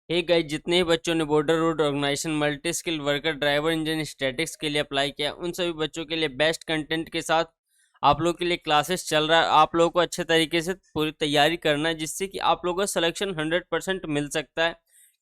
Hey guys, जितने ही बच्चों ने border road organisation, multi skill worker, driver engine, statics के लिए अप्लाई किया, उन सभी बच्चों के लिए बेस्ट कंटेंट के साथ आप लोगों के लिए क्लासेस चल रहा है। आप लोगों को अच्छे तरीके से पूरी तैयारी करना है, जिससे कि आप लोगों का सिलेक्शन 100% मिल सकता है।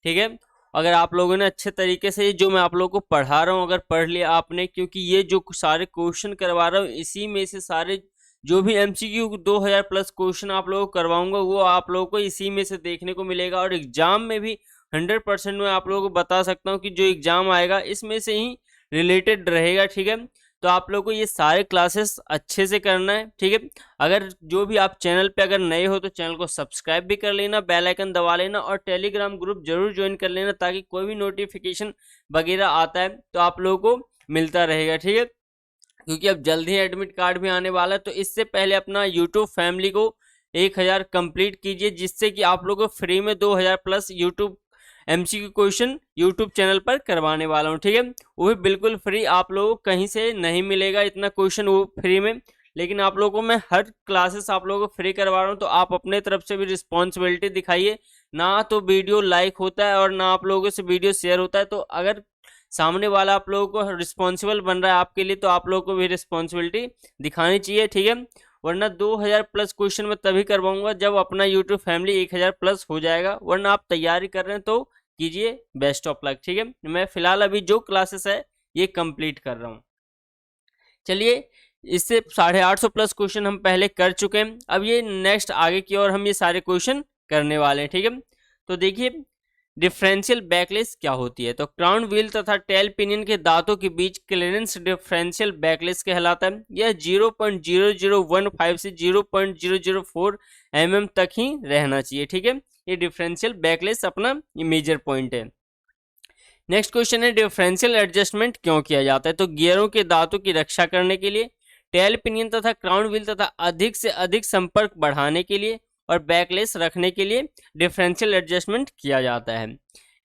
ठीक है, अगर आप लोगों ने अच्छे तरीके से जो मैं आप लोगों को पढ़ा रहा हूँ अगर पढ़ लिया आपने, क्योंकि ये जो सारे क्वेश्चन करवा रहा हूँ इसी में से सारे जो भी एमसीक्यू 2000 प्लस क्वेश्चन आप लोगों को करवाऊंगा वो आप लोगों को इसी में से देखने को मिलेगा। और एग्जाम में भी 100% मैं आप लोगों को बता सकता हूँ कि जो एग्जाम आएगा इसमें से ही रिलेटेड रहेगा। ठीक है, तो आप लोगों को ये सारे क्लासेस अच्छे से करना है। ठीक है, अगर जो भी आप चैनल पे अगर नए हो तो चैनल को सब्सक्राइब भी कर लेना, बेल आइकन दबा लेना और टेलीग्राम ग्रुप जरूर ज्वाइन कर लेना, ताकि कोई भी नोटिफिकेशन वगैरह आता है तो आप लोगों को मिलता रहेगा। ठीक है, क्योंकि अब जल्द ही एडमिट कार्ड भी आने वाला है, तो इससे पहले अपना यूट्यूब फैमिली को 1000 कंप्लीट कीजिए, जिससे कि आप लोगों को फ्री में 2000 plus YouTube MCQ question YouTube channel पर करवाने वाला हूँ। ठीक है, वो भी बिल्कुल फ्री, आप लोगों को कहीं से नहीं मिलेगा इतना क्वेश्चन वो फ्री में, लेकिन आप लोगों को मैं हर क्लासेस आप लोगों को फ्री करवा रहा हूँ, तो आप अपने तरफ से भी रिस्पॉन्सिबिलिटी दिखाइए। ना तो वीडियो लाइक होता है और ना आप लोगों से वीडियो शेयर होता है, तो अगर सामने वाला आप लोगों को रिस्पॉन्सिबल बन रहा है आपके लिए, तो आप लोगों को भी रिस्पॉन्सिबिलिटी दिखानी चाहिए। ठीक है, वरना 2000 प्लस क्वेश्चन मैं तभी करवाऊंगा जब अपना यूट्यूब फैमिली 1000 प्लस हो जाएगा, वरना आप तैयारी कर रहे हैं तो कीजिए, बेस्ट ऑफ लक। ठीक है, मैं फिलहाल अभी जो क्लासेस है ये कंप्लीट कर रहा हूँ। चलिए, इससे 850 प्लस क्वेश्चन हम पहले कर चुके हैं, अब ये नेक्स्ट आगे की ओर हम ये सारे क्वेश्चन करने वाले हैं। ठीक है, तो देखिए डिफरेंशियल बैकलेस क्या होती है। तो क्राउन व्हील तथा टेल पिनियन के दांतों के बीच क्लियरेंस डिफरेंशियल बैकलेस कहलाता है। यह 0.0015 से 0.004 mm तक ही रहना चाहिए। ठीक है, ये डिफरेंशियल बैकलेस अपना ये मेजर पॉइंट है। नेक्स्ट क्वेश्चन है डिफरेंशियल एडजस्टमेंट क्यों किया जाता है। तो गियरों के दांतों की रक्षा करने के लिए, टेल पिनियन तथा क्राउन व्हील तथा अधिक से अधिक संपर्क बढ़ाने के लिए और बैकलेस रखने के लिए डिफरेंशियल एडजस्टमेंट किया जाता है।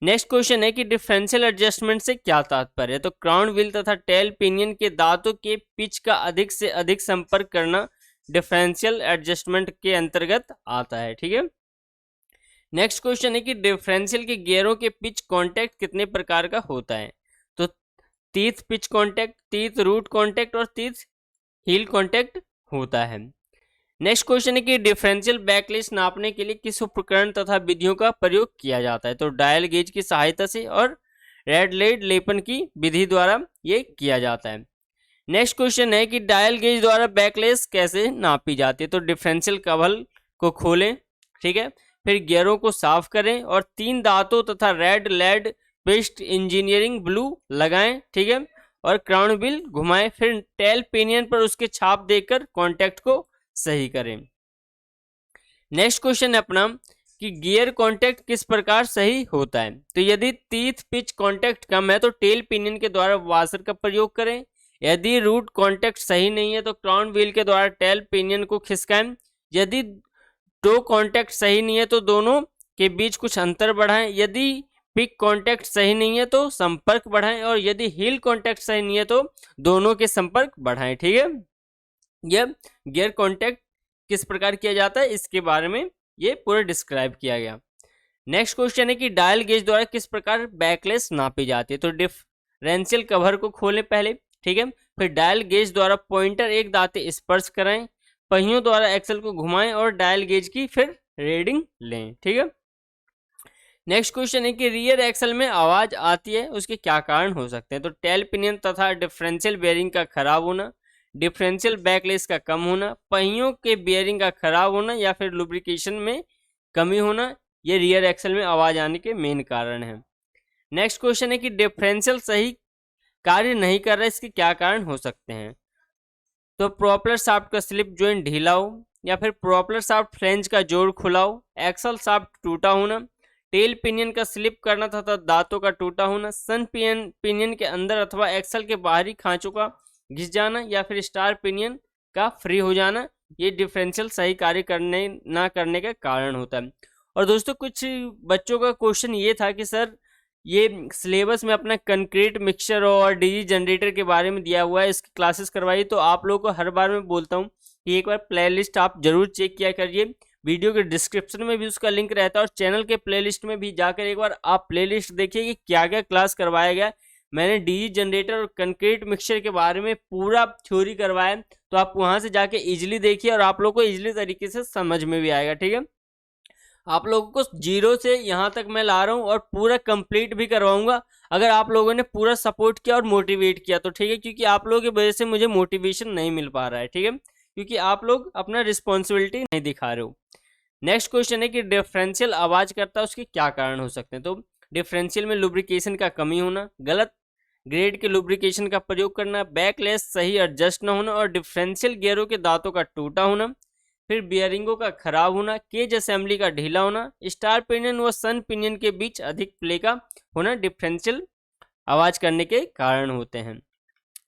नेक्स्ट क्वेश्चन है कि डिफरेंशियल एडजस्टमेंट से क्या तात्पर्य है। तो क्राउन व्हील तथा टेल पिनियन के दांतों के पिच का अधिक से अधिक संपर्क करना डिफरेंशियल एडजस्टमेंट के अंतर्गत आता है। ठीक है, नेक्स्ट क्वेश्चन है कि डिफरेंशियल के गियरों के पिच कांटेक्ट कितने प्रकार का होता है। तो teeth pitch contact, teeth root contact और टीथ हील कांटेक्ट होता है। नेक्स्ट क्वेश्चन है कि डिफरेंशियल बैकलेस नापने के लिए किस उपकरण तथा विधियों का प्रयोग किया जाता है। तो डायल गेज की सहायता से और रेड लेड लेपन की विधि द्वारा ये किया जाता है। नेक्स्ट क्वेश्चन है कि डायल गेज द्वारा बैकलेस कैसे नापी जाती है। तो डिफरेंशियल कवल को खोलें, ठीक है, फिर गियरों को साफ करें और 3 दांतों तथा red lead paste engineering blue लगाएं। ठीक है, और क्राउन व्हील घुमाएं, फिर टेल पिनियन पर उसके छाप देकर कॉन्टैक्ट को सही करें। नेक्स्ट क्वेश्चन है अपना कि गियर कांटेक्ट किस प्रकार सही होता है। तो यदि टीथ पिच कांटेक्ट कम है तो टेल पिनियन के द्वारा वाशर का प्रयोग करें। यदि रूट कांटेक्ट सही नहीं है तो क्राउन व्हील के द्वारा टेल पिनियन को खिसकाएं। यदि टो कांटेक्ट सही नहीं है तो दोनों के बीच कुछ अंतर बढ़ाएं। यदि पिक कांटेक्ट सही नहीं है तो संपर्क बढ़ाएं, और यदि हील कांटेक्ट सही नहीं है तो दोनों के संपर्क बढ़ाएं। ठीक है, यह गियर कांटेक्ट किस प्रकार किया जाता है इसके बारे में ये पूरा डिस्क्राइब किया गया। नेक्स्ट क्वेश्चन है कि डायल गेज द्वारा किस प्रकार बैकलेस नापी जाती है। तो डिफरेंशियल कवर को खोलें पहले, ठीक है, फिर डायल गेज द्वारा पॉइंटर एक दांते स्पर्श कराएं, पहियों द्वारा एक्सल को घुमाएं और डायल गेज की फिर रीडिंग लें। ठीक है, नेक्स्ट क्वेश्चन है कि रियर एक्सल में आवाज आती है, उसके क्या कारण हो सकते हैं। तो टेल पिनियन तथा डिफरेंशियल बेयरिंग का खराब होना, डिफरेंशियल बैकलेस का कम होना, पहियों के बेयरिंग का खराब होना या फिर लुब्रिकेशन में कमी होना, ये रियर एक्सल में आवाज आने के मेन कारण है। नेक्स्ट क्वेश्चन है कि डिफरेंशियल सही कार्य नहीं कर रहा है, इसके क्या कारण हो सकते हैं। तो प्रोपेलर शाफ्ट का स्लिप जॉइंट ढीला हो, या फिर प्रोपेलर शाफ्ट फ्लेंज का जोड़ खुला हो, एक्सल शाफ्ट टूटा होना, टेल पिनियन का स्लिप करना तथा दांतों का टूटा होना, सन पिनियन के अंदर अथवा एक्सल के बाहरी खांचों का घिस जाना, या फिर स्टार पिनियन का फ्री हो जाना, ये डिफरेंशियल सही कार्य करने ना करने का कारण होता है। और दोस्तों कुछ बच्चों का क्वेश्चन ये था कि सर ये सिलेबस में अपना कंक्रीट मिक्सचर और डीजी जनरेटर के बारे में दिया हुआ है, इसकी क्लासेस करवाइए। तो आप लोगों को हर बार मैं बोलता हूँ कि एक बार प्लेलिस्ट आप जरूर चेक किया करिए। वीडियो के डिस्क्रिप्शन में भी उसका लिंक रहता है और चैनल के प्लेलिस्ट में भी जाकर एक बार आप प्लेलिस्ट देखिए कि क्या क्या क्लास करवाया गया। मैंने डीजी जनरेटर और कंक्रीट मिक्सचर के बारे में पूरा थ्योरी करवाया है, तो आप वहां से जाके इजीली देखिए और आप लोग को इजीली तरीके से समझ में भी आएगा। ठीक है, आप लोगों को जीरो से यहाँ तक मैं ला रहा हूँ और पूरा कंप्लीट भी करवाऊंगा अगर आप लोगों ने पूरा सपोर्ट किया और मोटिवेट किया तो। ठीक है, क्योंकि आप लोगों की वजह से मुझे मोटिवेशन नहीं मिल पा रहा है। ठीक है, क्योंकि आप लोग अपना रिस्पॉन्सिबिलिटी नहीं दिखा रहे हो। नेक्स्ट क्वेश्चन है कि डिफरेंशियल आवाज करता है, उसके क्या कारण हो सकते हैं। तो डिफरेंशियल में लुब्रिकेशन का कमी होना, गलत ग्रेड के लुब्रिकेशन का प्रयोग करना, बैकलेस सही एडजस्ट न होना और डिफरेंशियल गियरों के दांतों का टूटा होना, फिर बियरिंगों का खराब होना, केज असेंबली का ढीला होना, स्टार पिनियन व सन पिनियन के बीच अधिक प्ले का होना डिफरेंशियल आवाज करने के कारण होते हैं।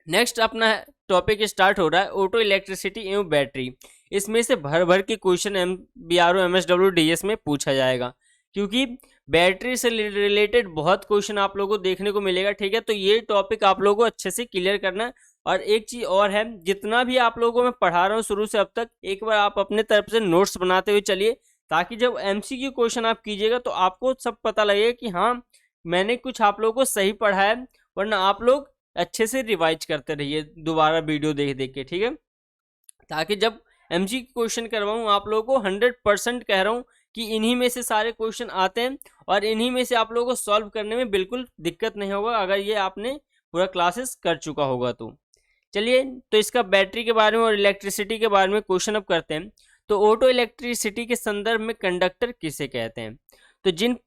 नेक्स्ट अपना टॉपिक स्टार्ट हो रहा है ऑटो इलेक्ट्रिसिटी एवं बैटरी। इसमें से भर भर के क्वेश्चन BRO MSW DS में पूछा जाएगा, क्योंकि बैटरी से रिलेटेड बहुत क्वेश्चन आप लोगों को देखने को मिलेगा। ठीक है, तो ये टॉपिक आप लोगों को अच्छे से क्लियर करना है। और एक चीज और है, जितना भी आप लोगों को मैं पढ़ा रहा हूँ शुरू से अब तक, एक बार आप अपने तरफ से नोट्स बनाते हुए चलिए, ताकि जब MCQ क्वेश्चन आप कीजिएगा तो आपको सब पता लगेगा कि हाँ मैंने कुछ आप लोगों को सही पढ़ा है। वरना आप लोग अच्छे से रिवाइज करते रहिए दोबारा वीडियो देख देख के। ठीक है, ताकि जब MCQ क्वेश्चन करवाऊँ आप लोगों को 100% कह रहा हूँ कि इन्हीं में से सारे क्वेश्चन आते हैं और इन्हीं में से आप लोगों को सॉल्व करने में बिल्कुल दिक्कत नहीं होगा अगर ये आपने पूरा क्लासेस कर चुका होगा तो। चलिए, तो इसका बैटरी के बारे में और इलेक्ट्रिसिटी के बारे में क्वेश्चन अब करते हैं। तो ऑटो इलेक्ट्रिसिटी के संदर्भ में कंडक्टर किसे कहते हैं। तो जिन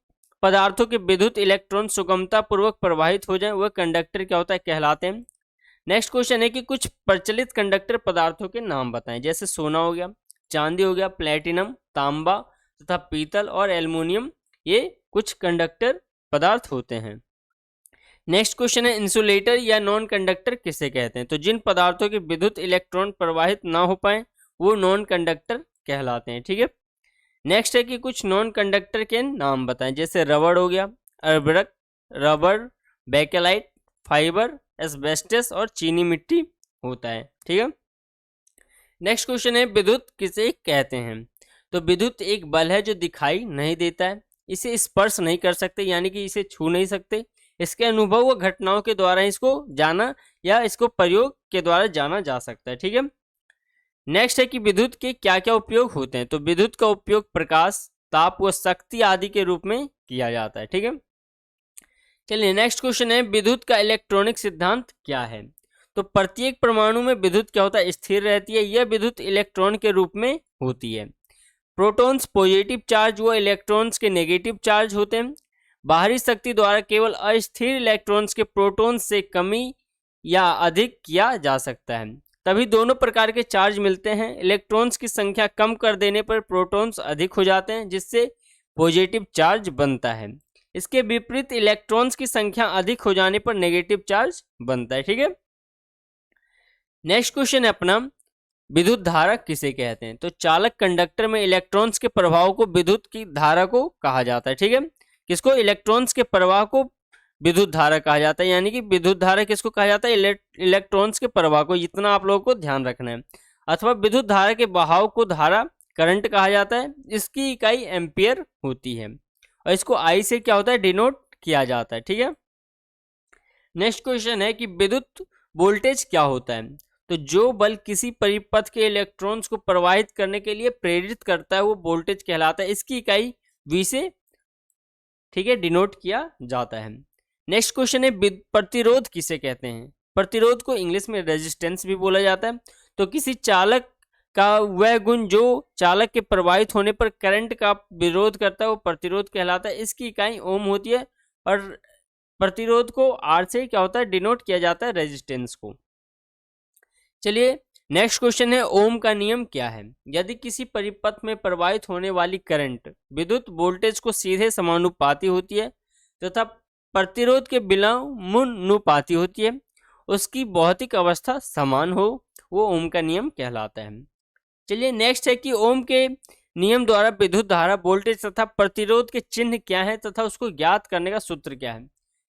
पदार्थों के विद्युत इलेक्ट्रॉन सुगमता पूर्वक प्रवाहित हो जाए वह कंडक्टर क्या होता है, कहलाते हैं। नेक्स्ट क्वेश्चन है कि कुछ प्रचलित कंडक्टर पदार्थों के नाम बताएं। जैसे सोना हो गया, चांदी हो गया, प्लेटिनम, तांबा तथा पीतल और एल्युमिनियम, ये कुछ कंडक्टर पदार्थ होते हैं। नेक्स्ट क्वेश्चन है इंसुलेटर या नॉन कंडक्टर किसे कहते हैं। तो जिन पदार्थों के विद्युत इलेक्ट्रॉन प्रवाहित ना हो पाए वो नॉन कंडक्टर कहलाते हैं। ठीक है, नेक्स्ट है कि कुछ नॉन कंडक्टर के नाम बताएं। जैसे रबड़ हो गया, अर्बरक, रबड़, बेकेलाइट, फाइबर, एस्बेस्टस और चीनी मिट्टी होता है। ठीक है, नेक्स्ट क्वेश्चन है विद्युत किसे कहते हैं। तो विद्युत एक बल है जो दिखाई नहीं देता है, इसे स्पर्श नहीं कर सकते यानी कि इसे छू नहीं सकते, इसके अनुभव व घटनाओं के द्वारा इसको जाना या इसको प्रयोग के द्वारा जाना जा सकता है। ठीक है, नेक्स्ट है कि विद्युत के क्या क्या उपयोग होते हैं। तो विद्युत का उपयोग प्रकाश, ताप व शक्ति आदि के रूप में किया जाता है। ठीक है, चलिए नेक्स्ट क्वेश्चन है विद्युत का इलेक्ट्रॉनिक सिद्धांत क्या है। तो प्रत्येक परमाणु में विद्युत क्या होता है, स्थिर रहती है। यह विद्युत इलेक्ट्रॉन के रूप में होती है। प्रोटॉन्स पॉजिटिव चार्ज व इलेक्ट्रॉन्स के नेगेटिव चार्ज होते हैं। बाहरी शक्ति द्वारा केवल अस्थिर इलेक्ट्रॉन्स के प्रोटॉन्स से कमी या अधिक किया जा सकता है, तभी दोनों प्रकार के चार्ज मिलते हैं। इलेक्ट्रॉन्स की संख्या कम कर देने पर प्रोटॉन्स अधिक हो जाते हैं, जिससे पॉजिटिव चार्ज बनता है। इसके विपरीत इलेक्ट्रॉन्स की संख्या अधिक हो जाने पर नेगेटिव चार्ज बनता है। ठीक है, नेक्स्ट क्वेश्चन है अपना विद्युत धारा किसे कहते हैं। तो चालक कंडक्टर में इलेक्ट्रॉन्स के प्रभाव को विद्युत की धारा को कहा जाता है। ठीक है, किसको, इलेक्ट्रॉन्स के प्रवाह को विद्युत धारा कहा जाता है। यानी कि विद्युत धारा किसको कहा जाता है, इलेक्ट्रॉन्स के प्रवाह को। इतना आप लोगों को ध्यान रखना है। अथवा विद्युत धारा के बहाव को धारा करंट कहा जाता है। इसकी इकाई एम्पियर होती है और इसको आई से क्या होता है, डिनोट किया जाता है। ठीक है, नेक्स्ट क्वेश्चन है कि विद्युत वोल्टेज क्या होता है। तो जो बल किसी परिपथ के इलेक्ट्रॉन्स को प्रवाहित करने के लिए प्रेरित करता है वो वोल्टेज कहलाता है। इसकी इकाई V से, ठीक है, डिनोट किया जाता है। नेक्स्ट क्वेश्चन है प्रतिरोध किसे कहते हैं। प्रतिरोध को इंग्लिश में रेजिस्टेंस भी बोला जाता है। तो किसी चालक का वह गुण जो चालक के प्रवाहित होने पर करंट का विरोध करता है वो प्रतिरोध कहलाता है। इसकी इकाई ओम होती है और प्रतिरोध को R से क्या होता है, डिनोट किया जाता है रेजिस्टेंस को। चलिए नेक्स्ट क्वेश्चन है ओम का नियम क्या है। यदि किसी परिपथ में प्रवाहित होने वाली करंट विद्युत वोल्टेज को सीधे समानुपाती होती है तथा प्रतिरोध के विलोमानुपाती होती है, उसकी भौतिक अवस्था समान हो, वो ओम का नियम कहलाता है। चलिए नेक्स्ट है कि ओम के नियम द्वारा विद्युत धारा, वोल्टेज तथा प्रतिरोध के चिन्ह क्या है तथा उसको ज्ञात करने का सूत्र क्या है।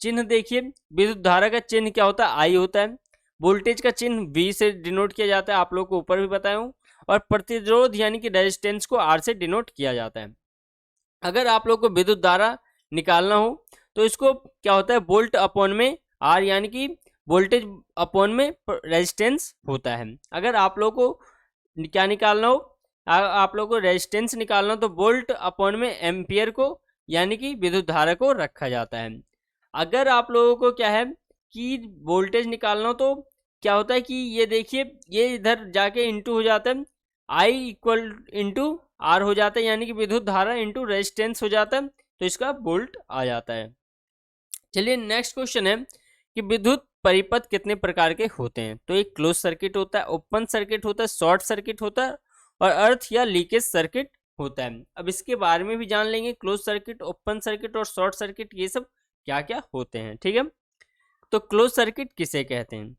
चिन्ह देखिए, विद्युत धारा का चिन्ह क्या होता है, आई होता है। वोल्टेज का चिन्ह V से डिनोट किया जाता है, आप लोग को ऊपर भी बताया हूँ। और प्रतिरोध यानी कि रेजिस्टेंस को आर से डिनोट किया जाता है। अगर आप लोग को विद्युत धारा निकालना हो तो इसको क्या होता है, वोल्ट अपॉन में आर यानी कि वोल्टेज अपॉन में रेजिस्टेंस होता है। अगर आप लोग को क्या निकालना हो, आप लोग को रेजिस्टेंस निकालना हो तो वोल्ट अपॉन में एम्पियर को यानी कि विद्युत धारा को रखा जाता है। अगर आप लोगों को क्या है कि वोल्टेज निकालना हो तो क्या होता है कि ये देखिए, ये इधर जाके इंटू हो जाता है, आई इक्वल इंटू आर हो जाता है यानी कि विद्युत धारा इंटू रेजिस्टेंस हो जाता है, तो इसका वोल्ट आ जाता है। चलिए नेक्स्ट क्वेश्चन है कि विद्युत परिपथ कितने प्रकार के होते हैं। तो एक क्लोज सर्किट होता है, ओपन सर्किट होता है, शॉर्ट सर्किट होता है और अर्थ या लीकेज सर्किट होता है। अब इसके बारे में भी जान लेंगे, क्लोज सर्किट, ओपन सर्किट और शॉर्ट सर्किट ये सब क्या क्या होते हैं। ठीक है, तो क्लोज सर्किट किसे कहते हैं?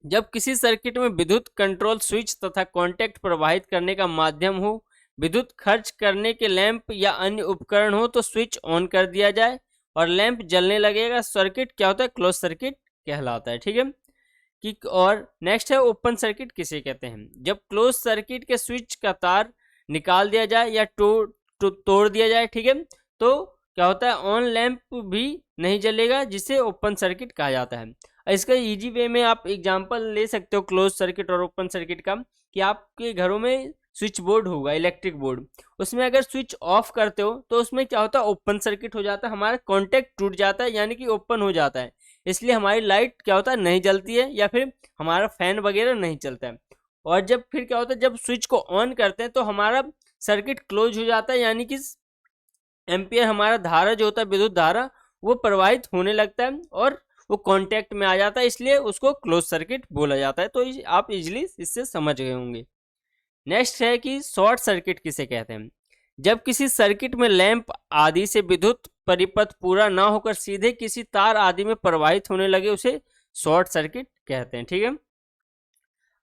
जब किसी सर्किट में विद्युत कंट्रोल स्विच तथा कॉन्टैक्ट प्रवाहित करने का माध्यम हो, विद्युत खर्च करने के लैंप या अन्य उपकरण हो तो स्विच ऑन कर दिया जाए और लैंप जलने लगेगा, सर्किट क्या होता है, क्लोज सर्किट कहलाता है। ठीक है कि और नेक्स्ट है ओपन सर्किट किसे कहते हैं? जब क्लोज सर्किट के स्विच का तार निकाल दिया जाए या तोड़ दिया जाए, ठीक है, तो क्या होता है, ऑन लैंप भी नहीं जलेगा, जिसे ओपन सर्किट कहा जाता है। इसका इजी वे में आप एग्जांपल ले सकते हो क्लोज सर्किट और ओपन सर्किट का, कि आपके घरों में स्विच बोर्ड होगा, इलेक्ट्रिक बोर्ड, उसमें अगर स्विच ऑफ करते हो तो उसमें क्या होता है, ओपन सर्किट हो जाता है, हमारा कॉन्टैक्ट टूट जाता है यानी कि ओपन हो जाता है, इसलिए हमारी लाइट क्या होता है, नहीं जलती है या फिर हमारा फैन वगैरह नहीं चलता है। और जब फिर क्या होता है, जब स्विच को ऑन करते हैं तो हमारा सर्किट क्लोज हो जाता है यानी कि एम्पियर हमारा धारा जो होता है, विद्युत धारा, वो प्रवाहित होने लगता है और वो कांटेक्ट में आ जाता है, इसलिए उसको क्लोज सर्किट बोला जाता है। तो आप इजीली इससे समझ गए होंगे। नेक्स्ट है कि शॉर्ट सर्किट किसे कहते हैं? जब किसी सर्किट में लैंप आदि से विद्युत परिपथ पूरा ना होकर सीधे किसी तार आदि में प्रवाहित होने लगे, उसे शॉर्ट सर्किट कहते हैं। ठीक है,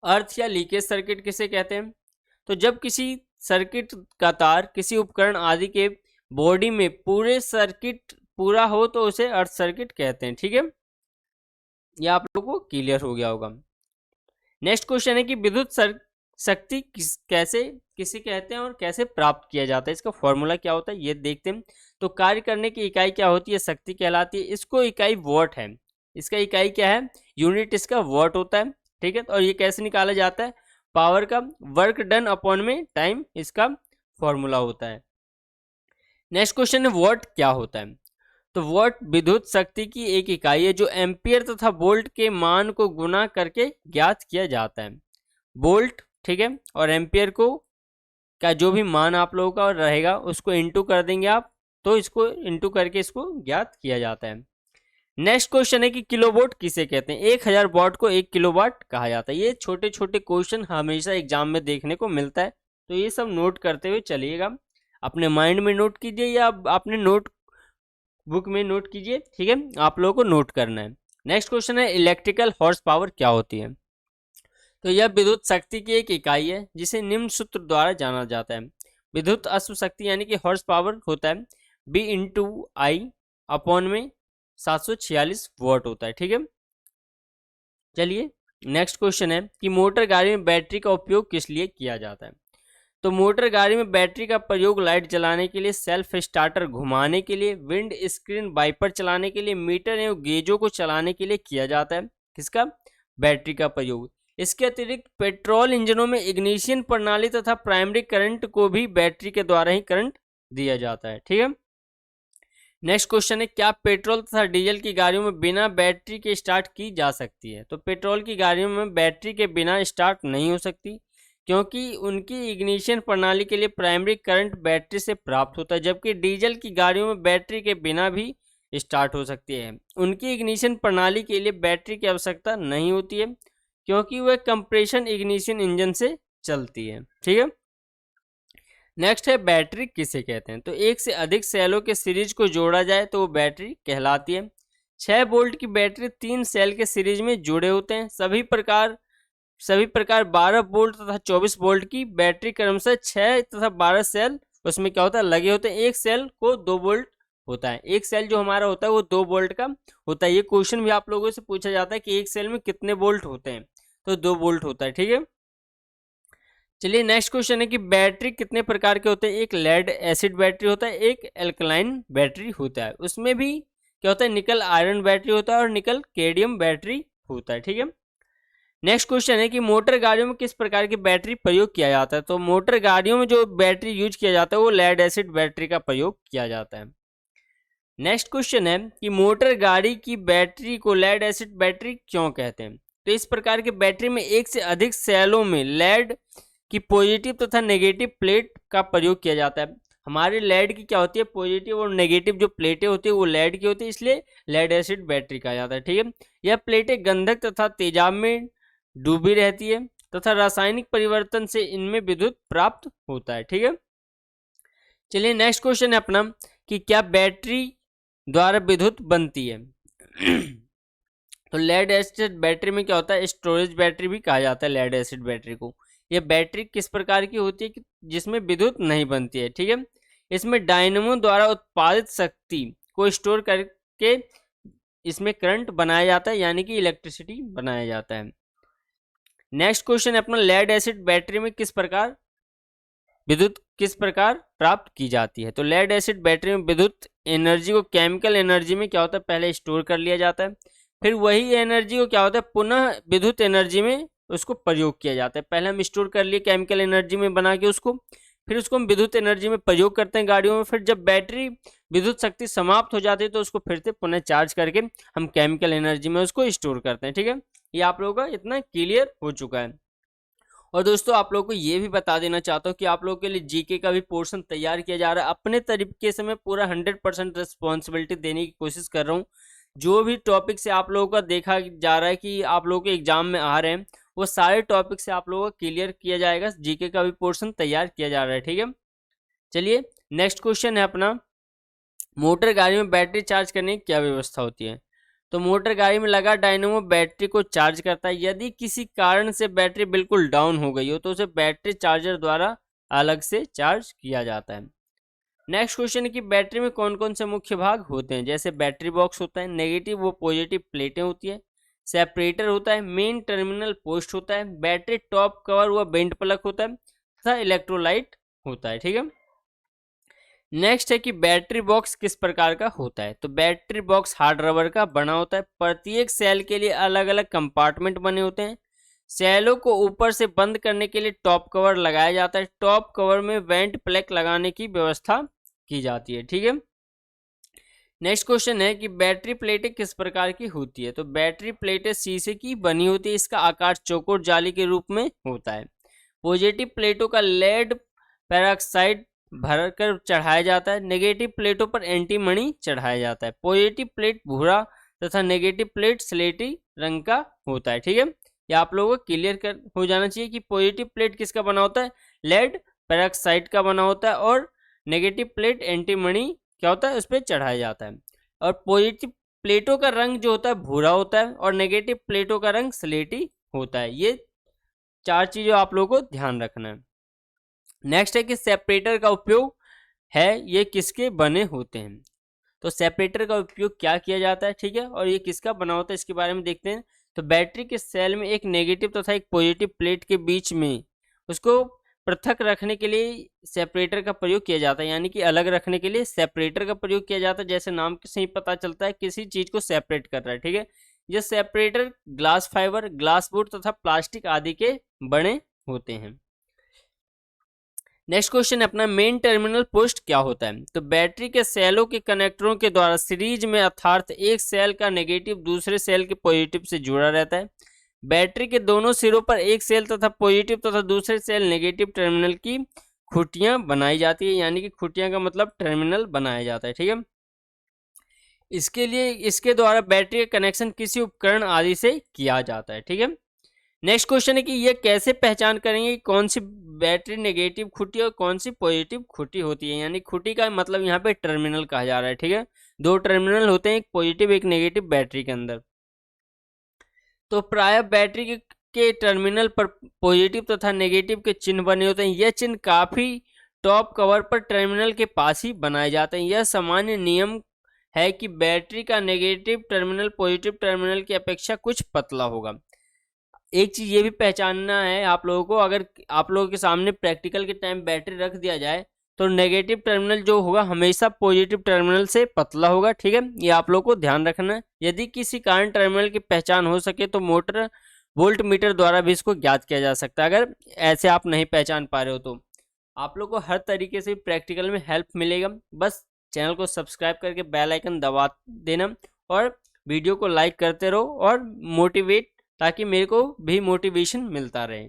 अर्थ या लीकेज सर्किट किसे कहते हैं? तो जब किसी सर्किट का तार किसी उपकरण आदि के बॉडी में पूरे सर्किट पूरा हो तो उसे अर्थ सर्किट कहते हैं। ठीक है, यह आप लोगों को क्लियर हो गया होगा। नेक्स्ट क्वेश्चन है कि विद्युत शक्ति किसे कहते हैं और कैसे प्राप्त किया जाता है, इसका फॉर्मूला क्या होता है ये देखते हैं। तो कार्य करने की इकाई क्या होती है, शक्ति कहलाती है। इसको इकाई वॉट है, इसका इकाई क्या है, यूनिट इसका वॉट होता है। ठीक है, और ये कैसे निकाला जाता है, पावर का वर्क डन अपॉन में टाइम, इसका फॉर्मूला होता है। नेक्स्ट क्वेश्चन है वॉट क्या होता है? तो वॉट विद्युत शक्ति की एक इकाई है जो एम्पियर तथा वोल्ट के मान को गुना करके ज्ञात किया जाता है। वोल्ट, ठीक है, और एम्पियर को का जो भी मान आप लोगों का रहेगा उसको इंटू कर देंगे आप, तो इसको इंटू करके इसको ज्ञात किया जाता है। नेक्स्ट क्वेश्चन है कि किलोवाट किसे कहते हैं? 1000 वाट को 1 किलोवाट कहा जाता है। ये छोटे छोटे क्वेश्चन हमेशा एग्जाम में देखने को मिलता है, तो ये सब नोट करते हुए चलिएगा, अपने माइंड में नोट कीजिए या अपने नोट बुक में नोट कीजिए। ठीक है, आप लोगों को नोट करना है। नेक्स्ट क्वेश्चन है इलेक्ट्रिकल हॉर्स पावर क्या होती है? तो यह विद्युत शक्ति की एक इकाई है जिसे निम्न सूत्र द्वारा जाना जाता है। विद्युत अश्व शक्ति यानी कि हॉर्स पावर होता है बी इंटू आई अपॉन में 746 वॉट होता है। ठीक है, चलिए नेक्स्ट क्वेश्चन है कि मोटर गाड़ी में बैटरी का उपयोग किस लिए किया जाता है? तो मोटर गाड़ी में बैटरी का प्रयोग लाइट जलाने के लिए, सेल्फ स्टार्टर घुमाने के लिए, विंड स्क्रीन वाइपर चलाने के लिए, मीटर एवं गेजों को चलाने के लिए किया जाता है। किसका? बैटरी का प्रयोग। इसके अतिरिक्त पेट्रोल इंजनों में इग्निशन प्रणाली तथा प्राइमरी करंट को भी बैटरी के द्वारा ही करंट दिया जाता है। ठीक है, नेक्स्ट क्वेश्चन है क्या पेट्रोल तथा डीजल की गाड़ियों में बिना बैटरी के स्टार्ट की जा सकती है? तो पेट्रोल की गाड़ियों में बैटरी के बिना स्टार्ट नहीं हो सकती, क्योंकि उनकी इग्निशन प्रणाली के लिए प्राइमरी करंट बैटरी से प्राप्त होता है, जबकि डीजल की गाड़ियों में बैटरी के बिना भी स्टार्ट हो सकती है। उनकी इग्निशन प्रणाली के लिए बैटरी की आवश्यकता नहीं होती है, क्योंकि वह कंप्रेशन इग्निशन इंजन से चलती है। ठीक है, नेक्स्ट है बैटरी किसे कहते हैं? तो एक से अधिक सेलों के सीरीज को जोड़ा जाए तो वो बैटरी कहलाती है। 6 वोल्ट की बैटरी 3 सेल के सीरीज में जुड़े होते हैं। सभी प्रकार 12 वोल्ट तथा 24 वोल्ट की बैटरी क्रमशः 6 तथा 12 सेल उसमें क्या होता है, लगे होते हैं। एक सेल को 2 वोल्ट होता है, एक सेल जो हमारा होता है वो 2 वोल्ट का होता है। ये क्वेश्चन भी आप लोगों से पूछा जाता है कि एक सेल में कितने वोल्ट होते हैं, तो 2 वोल्ट होता है। ठीक है, चलिए नेक्स्ट क्वेश्चन है कि बैटरी कितने प्रकार के होते हैं। एक लेड एसिड बैटरी होता है, एक एल्कलाइन बैटरी होता है। उसमें भी क्या होता है, निकल आयरन बैटरी होता है और निकल कैडमियम बैटरी होता है। ठीक है। नेक्स्ट क्वेश्चन है कि मोटर गाड़ियों में किस प्रकार की बैटरी प्रयोग किया जाता है। तो मोटर गाड़ियों में जो बैटरी यूज किया जाता है वो लेड एसिड बैटरी का प्रयोग किया जाता है। नेक्स्ट क्वेश्चन है कि मोटर गाड़ी की बैटरी को लेड एसिड बैटरी क्यों कहते हैं। तो इस प्रकार की बैटरी में एक से अधिक सेलों में लेड की पॉजिटिव तथा नेगेटिव प्लेट का प्रयोग किया जाता है। हमारे लेड की क्या होती है, पॉजिटिव और नेगेटिव जो प्लेटें होती है वो लेड की होती है, इसलिए लेड एसिड बैटरी कहा जाता है। ठीक है। यह प्लेटें गंधक तथा तेजाब में डूबी रहती है तथा रासायनिक परिवर्तन से इनमें विद्युत प्राप्त होता है। ठीक है। चलिए नेक्स्ट क्वेश्चन है अपना कि क्या बैटरी द्वारा विद्युत बनती है। तो लेड एसिड बैटरी में क्या होता है, स्टोरेज बैटरी भी कहा जाता है लेड एसिड बैटरी को। यह बैटरी किस प्रकार की होती है कि जिसमें विद्युत नहीं बनती है। ठीक है। इसमें डायनेमो द्वारा उत्पादित शक्ति को स्टोर करके इसमें करंट बनाया जाता है, यानी कि इलेक्ट्रिसिटी बनाया जाता है। नेक्स्ट क्वेश्चन है अपना लेड एसिड बैटरी में विद्युत किस प्रकार प्राप्त की जाती है। तो लेड एसिड बैटरी में विद्युत एनर्जी को केमिकल एनर्जी में क्या होता है, पहले स्टोर कर लिया जाता है, फिर वही एनर्जी को क्या होता है पुनः विद्युत एनर्जी में उसको प्रयोग किया जाता है। पहले हम स्टोर कर लिए केमिकल एनर्जी में बना के उसको, फिर उसको हम विद्युत एनर्जी में प्रयोग करते हैं गाड़ियों में। फिर जब बैटरी विद्युत शक्ति समाप्त हो जाती है तो उसको फिर से पुनः चार्ज करके हम केमिकल एनर्जी में उसको स्टोर करते हैं। ठीक है। ये आप लोगों का इतना क्लियर हो चुका है। और दोस्तों आप लोगों को ये भी बता देना चाहता हूँ कि आप लोगों के लिए जीके का भी पोर्शन तैयार किया जा रहा है। अपने तरीके से मैं पूरा 100% रिस्पॉन्सिबिलिटी देने की कोशिश कर रहा हूँ। जो भी टॉपिक से आप लोगों का देखा जा रहा है कि आप लोगों के एग्जाम में आ रहे हैं, वो सारे टॉपिक से आप लोगों का क्लियर किया जाएगा। जीके का भी पोर्शन तैयार किया जा रहा है। ठीक है। चलिए नेक्स्ट क्वेश्चन है अपना, मोटर गाड़ी में बैटरी चार्ज करने की क्या व्यवस्था होती है। तो मोटर गाड़ी में लगा डायनेमो बैटरी को चार्ज करता है। यदि किसी कारण से बैटरी बिल्कुल डाउन हो गई हो तो उसे बैटरी चार्जर द्वारा अलग से चार्ज किया जाता है। नेक्स्ट क्वेश्चन है कि बैटरी में कौन कौन से मुख्य भाग होते हैं। जैसे बैटरी बॉक्स होता है, नेगेटिव व पॉजिटिव प्लेटें होती है, सेपरेटर होता है, मेन टर्मिनल पोस्ट होता है, बैटरी टॉप कवर व बेंड प्लग होता है तथा इलेक्ट्रोलाइट होता है। ठीक है। नेक्स्ट है कि बैटरी बॉक्स किस प्रकार का होता है। तो बैटरी बॉक्स हार्ड रबर का बना होता है। प्रत्येक सेल के लिए अलग अलग कंपार्टमेंट बने होते हैं। सेलों को ऊपर से बंद करने के लिए टॉप कवर लगाया जाता है। टॉप कवर में वेंट प्लग लगाने की व्यवस्था की जाती है। ठीक है। नेक्स्ट क्वेश्चन है कि बैटरी प्लेटें किस प्रकार की होती है। तो बैटरी प्लेटें शीशे की बनी होती है। इसका आकार चौकोर जाली के रूप में होता है। पॉजिटिव प्लेटों का लेड पेरोक्साइड भरकर चढ़ाया जाता है। नेगेटिव प्लेटों पर एंटीमनी चढ़ाया जाता है। पॉजिटिव प्लेट भूरा तथा नेगेटिव प्लेट स्लेटी रंग का होता है। ठीक है। ये आप लोगों को क्लियर कर हो जाना चाहिए कि पॉजिटिव प्लेट किसका बना होता है, लेड पेरोक्साइड का बना होता है, और नेगेटिव प्लेट एंटीमनी क्या होता है उस पर चढ़ाया जाता है। और पॉजिटिव प्लेटों का रंग जो होता है भूरा होता है और नेगेटिव प्लेटों का रंग स्लेटी होता है। ये चार चीजें आप लोगों को ध्यान रखना है। नेक्स्ट है कि सेपरेटर का उपयोग है, ये किसके बने होते हैं। तो सेपरेटर का उपयोग क्या किया जाता है, ठीक है, और ये किसका बना होता है इसके बारे में देखते हैं। तो बैटरी के सेल में एक नेगेटिव तथा एक पॉजिटिव प्लेट के बीच में उसको पृथक रखने के लिए सेपरेटर का प्रयोग किया जाता है, यानी कि अलग रखने के लिए सेपरेटर का प्रयोग किया जाता है। जैसे नाम से ही पता चलता है किसी चीज को सेपरेट कर रहा है। ठीक है। ये separator glass fibre, glass board तथा प्लास्टिक आदि के बने होते हैं। नेक्स्ट क्वेश्चन अपना, मेन टर्मिनल पोस्ट क्या होता है। तो बैटरी के सेलों के कनेक्टरों के द्वारा सीरीज में अर्थात एक सेल का नेगेटिव दूसरे सेल के पॉजिटिव से जुड़ा रहता है। बैटरी के दोनों सिरों पर एक सेल तथा पॉजिटिव तथा दूसरे सेल नेगेटिव टर्मिनल की खुटियां बनाई जाती है, यानी कि खुटियां का मतलब टर्मिनल बनाया जाता है। ठीक है। इसके द्वारा बैटरी का कनेक्शन किसी उपकरण आदि से किया जाता है। ठीक है। नेक्स्ट क्वेश्चन है कि यह कैसे पहचान करेंगे कौन सी बैटरी नेगेटिव खुटी और कौन सी पॉजिटिव खुटी होती है। यानी खुटी का मतलब यहाँ पे टर्मिनल कहा जा रहा है। ठीक है। दो टर्मिनल होते हैं, एक पॉजिटिव एक नेगेटिव बैटरी के अंदर। तो प्राय बैटरी के टर्मिनल पर पॉजिटिव तथा नेगेटिव के चिन्ह बने होते हैं। यह चिन्ह काफी टॉप कवर पर टर्मिनल के पास ही बनाए जाते हैं। यह सामान्य नियम है कि बैटरी का नेगेटिव टर्मिनल पॉजिटिव टर्मिनल की अपेक्षा कुछ पतला होगा। एक चीज़ ये भी पहचानना है आप लोगों को, अगर आप लोगों के सामने प्रैक्टिकल के टाइम बैटरी रख दिया जाए तो नेगेटिव टर्मिनल जो होगा हमेशा पॉजिटिव टर्मिनल से पतला होगा, ठीक है, ये आप लोगों को ध्यान रखना है। यदि किसी कारण टर्मिनल की पहचान हो सके तो मोटर वोल्ट मीटर द्वारा भी इसको ज्ञात किया जा सकता है। अगर ऐसे आप नहीं पहचान पा रहे हो तो आप लोग को हर तरीके से प्रैक्टिकल में हेल्प मिलेगा। बस चैनल को सब्सक्राइब करके बेल आइकन दबा देना और वीडियो को लाइक करते रहो और मोटिवेट, ताकि मेरे को भी मोटिवेशन मिलता रहे।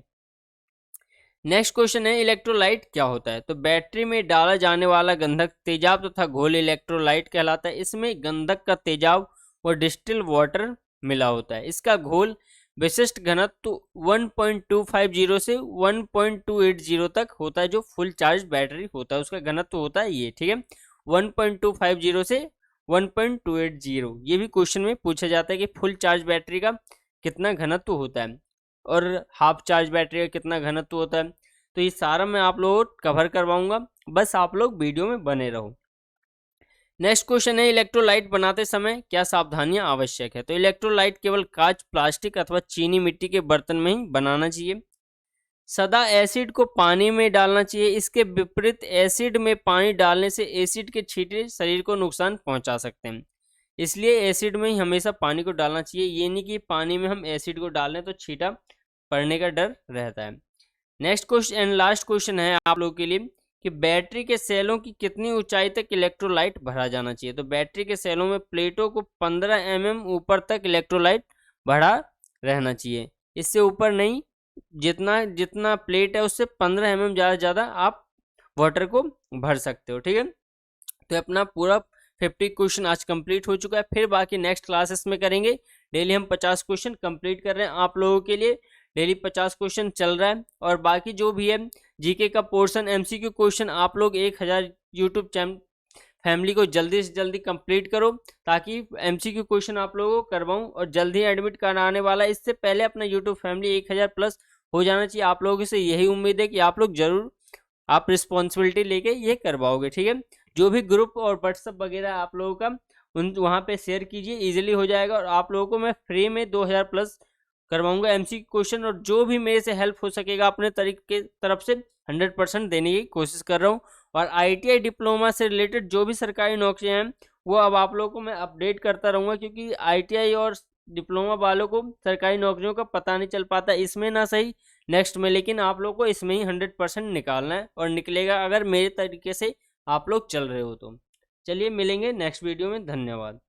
नेक्स्ट क्वेश्चन है इलेक्ट्रोलाइट क्या होता है। तो बैटरी में डाला जाने वाला गंधक तेजाब तथा घोल इलेक्ट्रोलाइट कहलाता है। इसमें गंधक का तेजाब और डिस्टिल वाटर मिला होता है। इसका घोल विशिष्ट घनत्व 1.250 से 1.280 तक होता है। जो फुल चार्ज बैटरी होता है उसका घनत्व होता है ये, ठीक है, 1.250 से 1.280। ये भी क्वेश्चन में पूछा जाता है कि फुल चार्ज बैटरी का कितना घनत्व होता है और हाफ चार्ज बैटरी का कितना घनत्व होता है। तो ये सारा मैं आप लोगों को कवर करवाऊंगा, बस आप लोग वीडियो में बने रहो। नेक्स्ट क्वेश्चन है इलेक्ट्रोलाइट बनाते समय क्या सावधानियां आवश्यक है। तो इलेक्ट्रोलाइट केवल कांच, प्लास्टिक अथवा चीनी मिट्टी के बर्तन में ही बनाना चाहिए। सदा एसिड को पानी में डालना चाहिए। इसके विपरीत एसिड में पानी डालने से एसिड के छींटे शरीर को नुकसान पहुंचा सकते हैं, इसलिए एसिड में ही हमेशा पानी को डालना चाहिए। ये नहीं कि पानी में हम एसिड को डालें तो छींटा पड़ने का डर रहता है। Next question and last question है आप लोगों के लिए कि बैटरी के सेलों की कितनी ऊंचाई तक इलेक्ट्रोलाइट भरा जाना चाहिए। तो बैटरी के सेलों में प्लेटों को 15 mm ऊपर तक इलेक्ट्रोलाइट भरा रहना चाहिए, इससे ऊपर नहीं। जितना जितना प्लेट है उससे 15 mm ज़्यादा आप वाटर को भर सकते हो, ठीक है। तो अपना पूरा 50 क्वेश्चन आज कंप्लीट हो चुका है। फिर बाकी नेक्स्ट क्लासेस में करेंगे। डेली हम 50 क्वेश्चन कंप्लीट कर रहे हैं आप लोगों के लिए। डेली 50 क्वेश्चन चल रहा है और बाकी जो भी है जीके का पोर्शन, एमसीक्यू क्वेश्चन आप लोग 1000 यूट्यूब चैनल फैमिली को जल्दी से जल्दी कंप्लीट करो, ताकि एमसीक्यू क्वेश्चन आप लोगों को करवाऊं और जल्दी एडमिट कराने वाला। इससे पहले अपना यूट्यूब फैमिली 1000 प्लस हो जाना चाहिए। आप लोगों से यही उम्मीद है कि आप लोग जरूर आप रिस्पॉन्सिबिलिटी लेके ये करवाओगे, ठीक है। जो भी ग्रुप और व्हाट्सअप वगैरह आप लोगों का उन वहाँ पे शेयर कीजिए, इजीली हो जाएगा। और आप लोगों को मैं फ्री में 2000 प्लस करवाऊंगा एमसीक्यू क्वेश्चन, और जो भी मेरे से हेल्प हो सकेगा अपने तरीके तरफ से 100% देने की कोशिश कर रहा हूँ। और आईटीआई डिप्लोमा से रिलेटेड जो भी सरकारी नौकरियाँ हैं वो अब आप लोगों को मैं अपडेट करता रहूँगा, क्योंकि आईटीआई और डिप्लोमा वालों को सरकारी नौकरियों का पता नहीं चल पाता, इसमें ना सही नेक्स्ट में, लेकिन आप लोग को इसमें ही 100% निकालना है और निकलेगा अगर मेरे तरीके से आप लोग चल रहे हो तो। चलिए मिलेंगे नेक्स्ट वीडियो में, धन्यवाद।